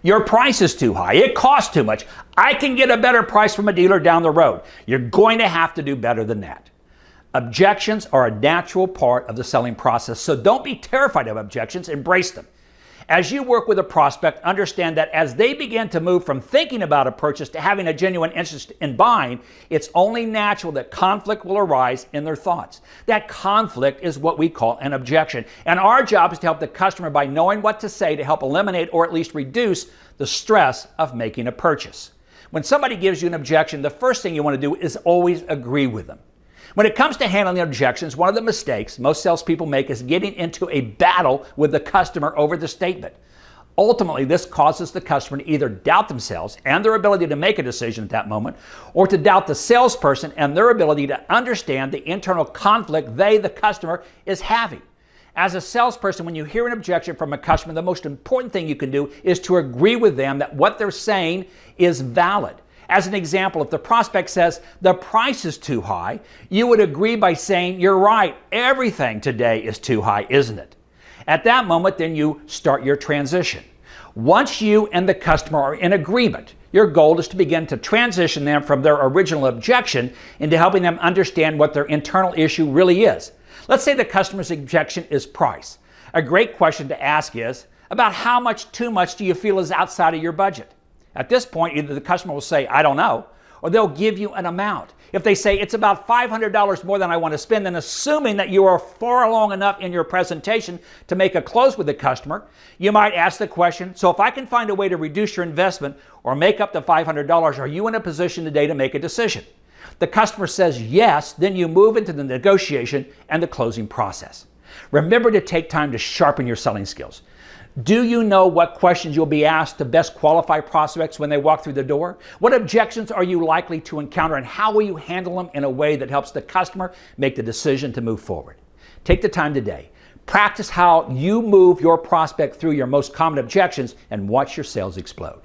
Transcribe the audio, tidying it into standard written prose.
Your price is too high. It costs too much. I can get a better price from a dealer down the road. You're going to have to do better than that. Objections are a natural part of the selling process, so don't be terrified of objections. Embrace them. As you work with a prospect, understand that as they begin to move from thinking about a purchase to having a genuine interest in buying, it's only natural that conflict will arise in their thoughts. That conflict is what we call an objection. And our job is to help the customer by knowing what to say to help eliminate or at least reduce the stress of making a purchase. When somebody gives you an objection, the first thing you want to do is always agree with them. When it comes to handling objections, one of the mistakes most salespeople make is getting into a battle with the customer over the statement. Ultimately, this causes the customer to either doubt themselves and their ability to make a decision at that moment, or to doubt the salesperson and their ability to understand the internal conflict they, the customer, is having. As a salesperson, when you hear an objection from a customer, the most important thing you can do is to agree with them that what they're saying is valid. As an example, if the prospect says, the price is too high, you would agree by saying, you're right, everything today is too high, isn't it? At that moment, then you start your transition. Once you and the customer are in agreement, your goal is to begin to transition them from their original objection into helping them understand what their internal issue really is. Let's say the customer's objection is price. A great question to ask is, about how much too much do you feel is outside of your budget? At this point, either the customer will say, I don't know, or they'll give you an amount. If they say it's about $500 more than I want to spend, then assuming that you are far along enough in your presentation to make a close with the customer, you might ask the question, so if I can find a way to reduce your investment or make up the $500, are you in a position today to make a decision? The customer says yes, then you move into the negotiation and the closing process. Remember to take time to sharpen your selling skills. Do you know what questions you'll be asked to best qualify prospects when they walk through the door? What objections are you likely to encounter, and how will you handle them in a way that helps the customer make the decision to move forward? Take the time today. Practice how you move your prospect through your most common objections and watch your sales explode.